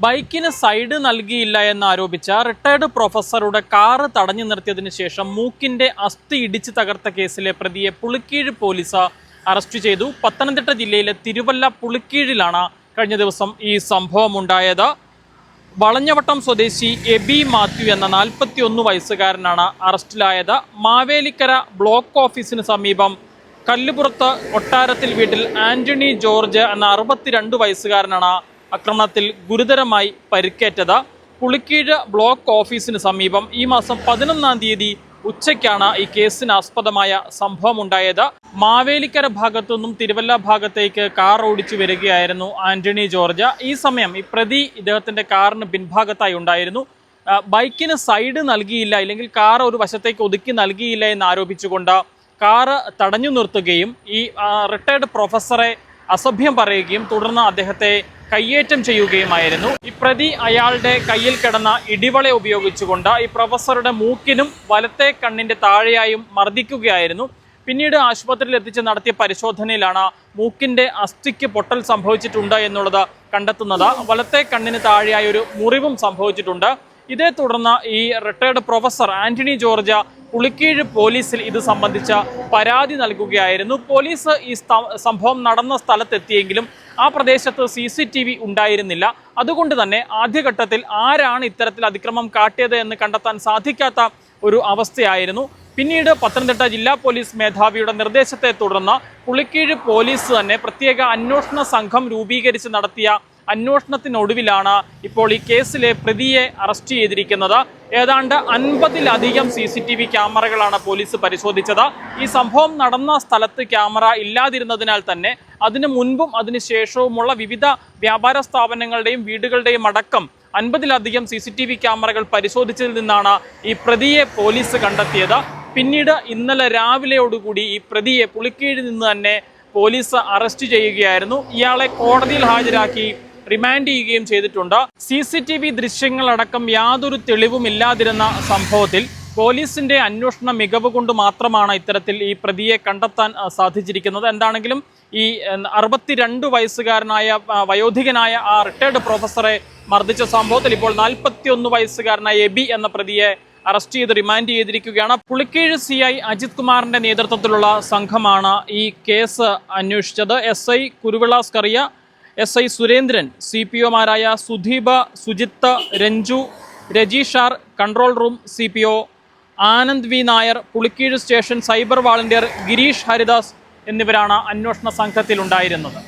ബൈക്കിന് സൈഡ് നൽകിയില്ല എന്നാരോപിച്ച retired പ്രൊഫസറുടെ car തടഞ്ഞു നിർത്തിയതിനു ശേഷം മൂക്കിന്റെ അസ്ഥി ഇടിച്ചു തകർത്ത കേസിലെ പ്രതിയെ പുളിക്കീഴ് പോലീസ് അറസ്റ്റ് ചെയ്തു. പത്തനംതിട്ട ജില്ലയിലെ തിരുവല്ല പുളിക്കീഴിലാണ് കഴിഞ്ഞ ദിവസം ഈ സംഭവമുണ്ടായത്. വളഞ്ഞവട്ടം സ്വദേശി എബി മാത്യു എന്ന 41 വയസ്സുകാരനാണ് അറസ്റ്റിലായത്. മാവേലിക്കര ബ്ലോക്ക് ഓഫീസിന് സമീപം കല്ലുപുറത്ത് കൊട്ടാരത്തിൽ വീട്ടിൽ ആന്റണി ജോർജ് എന്ന 62 വയസ്സുകാരനാണ് ആക്രമണത്തിൽ ഗുരുതരമായി പരിക്കേറ്റത്. പുളിക്കീഴ് ബ്ലോക്ക് ഓഫീസിന് സമീപം ഈ മാസം 11-ാം തീയതി ഉച്ചയ്ക്കാണ് ഈ കേസിനാസ്പദമായ സംഭവമുണ്ടായത്. മാവേലിക്കര ഭാഗത്തു നിന്നും തിരുവല്ല ഭാഗത്തേക്ക് കാർ ഓടിച്ചു വരികയായിരുന്നു ആന്റണി ജോർജ്. ഈ സമയം ഈ പ്രതി ഇദ്ദേഹത്തിന്റെ കാറിന് പിൻഭാഗത്തായി ഉണ്ടായിരുന്നു. ബൈക്കിന് സൈഡ് നൽകിയില്ല, അല്ലെങ്കിൽ കാർ ഒരു വശത്തേക്ക് ഒതുക്കി നൽകിയില്ല എന്നാരോപിച്ചുകൊണ്ട് കാറ് തടഞ്ഞു നിർത്തുകയും ഈ റിട്ടയർഡ് പ്രൊഫസറെ അസഭ്യം പറയുകയും തുടർന്ന് അദ്ദേഹത്തെ കയ്യേറ്റം ചെയ്യുകയുമായിരുന്നു. ഈ പ്രതി അയാളുടെ കയ്യിൽ കിടന്ന ഇടിവള ഉപയോഗിച്ചുകൊണ്ട് ഈ പ്രൊഫസറുടെ മൂക്കിനും വലത്തെ കണ്ണിന്റെ താഴെയായും മർദ്ദിക്കുകയായിരുന്നു. പിന്നീട് ആശുപത്രിയിൽ എത്തിച്ച് നടത്തിയ പരിശോധനയിലാണ് മൂക്കിന്റെ അസ്ഥിക്ക് പൊട്ടൽ സംഭവിച്ചിട്ടുണ്ട് എന്നുള്ളത് കണ്ടെത്തുന്നത്. വലത്തെ കണ്ണിന് താഴെയായി ഒരു മുറിവും സംഭവിച്ചിട്ടുണ്ട്. ഇതേ തുടർന്ന് ഈ റിട്ടയർഡ് പ്രൊഫസർ ആന്റണി ജോർജ് പുളിക്കീഴ് പോലീസിൽ ഇത് സംബന്ധിച്ച പരാതി നൽകുകയായിരുന്നു. പോലീസ് ഈ സംഭവം നടന്ന സ്ഥലത്തെത്തിയെങ്കിലും ആ പ്രദേശത്ത് CCTV ഉണ്ടായിരുന്നില്ല. അതുകൊണ്ട് തന്നെ ആദ്യഘട്ടത്തിൽ ആരാണ് ഇത്തരത്തിൽ അതിക്രമം കാട്ടിയത് എന്ന് കണ്ടെത്താൻ സാധിക്കാത്ത ഒരു അവസ്ഥയായിരുന്നു. പിന്നീട് പത്തനംതിട്ട ജില്ലാ പോലീസ് മേധാവിയുടെ നിർദ്ദേശത്തെ തുടർന്ന് പുളിക്കീഴ് പോലീസ് തന്നെ പ്രത്യേക അന്വേഷണ സംഘം രൂപീകരിച്ച് നടത്തിയ അന്വേഷണത്തിനൊടുവിലാണ് ഇപ്പോൾ ഈ കേസിലെ പ്രതിയെ അറസ്റ്റ് ചെയ്തിരിക്കുന്നത്. ഏതാണ്ട് 50-ലധികം CCTV ക്യാമറകളാണ് പോലീസ് പരിശോധിച്ചത്. ഈ സംഭവം നടന്ന സ്ഥലത്ത് ക്യാമറ ഇല്ലാതിരുന്നതിനാൽ തന്നെ അതിനു മുൻപും അതിനുശേഷവുമുള്ള വിവിധ വ്യാപാര സ്ഥാപനങ്ങളുടെയും വീടുകളുടെയും അടക്കം 50-ലധികം CCTV ക്യാമറകൾ പരിശോധിച്ചതിൽ നിന്നാണ് ഈ പ്രതിയെ പോലീസ് കണ്ടെത്തിയത്. പിന്നീട് ഇന്നലെ രാവിലെയോടുകൂടി ഈ പ്രതിയെ പുളിക്കീഴിൽ നിന്ന് തന്നെ പോലീസ് അറസ്റ്റ് ചെയ്യുകയായിരുന്നു. ഇയാളെ കോടതിയിൽ ഹാജരാക്കി റിമാൻഡ് ചെയ്യുകയും ചെയ്തിട്ടുണ്ട്. CCTV ദൃശ്യങ്ങളടക്കം യാതൊരു തെളിവും ഇല്ലാതിരുന്ന സംഭവത്തിൽ പോലീസിന്റെ അന്വേഷണ മികവ് കൊണ്ട് മാത്രമാണ് ഇത്തരത്തിൽ ഈ പ്രതിയെ കണ്ടെത്താൻ സാധിച്ചിരിക്കുന്നത്. എന്താണെങ്കിലും ഈ 62 വയസ്സുകാരനായ വയോധികനായ ആ റിട്ടയർഡ് പ്രൊഫസറെ മർദ്ദിച്ച സംഭവത്തിൽ ഇപ്പോൾ 41 വയസ്സുകാരനായ എബി എന്ന പ്രതിയെ അറസ്റ്റ് ചെയ്ത് റിമാൻഡ് ചെയ്തിരിക്കുകയാണ്. പുളിക്കീഴ് CI അജിത് കുമാറിന്റെ നേതൃത്വത്തിലുള്ള സംഘമാണ് ഈ കേസ് അന്വേഷിച്ചത്. SI കുരുവിള സ്കറിയ, SI സുരേന്ദ്രൻ, CPOമാരായ സുധീപ്, സുജിത്ത്, രഞ്ജു, രജീഷാർ, control room CPO Anand V Nair, Pulikeezh station cyber volunteer Girish Haridas എന്നിവരാണ് അന്വേഷണ സംഘത്തിലുണ്ടായിരുന്നത്.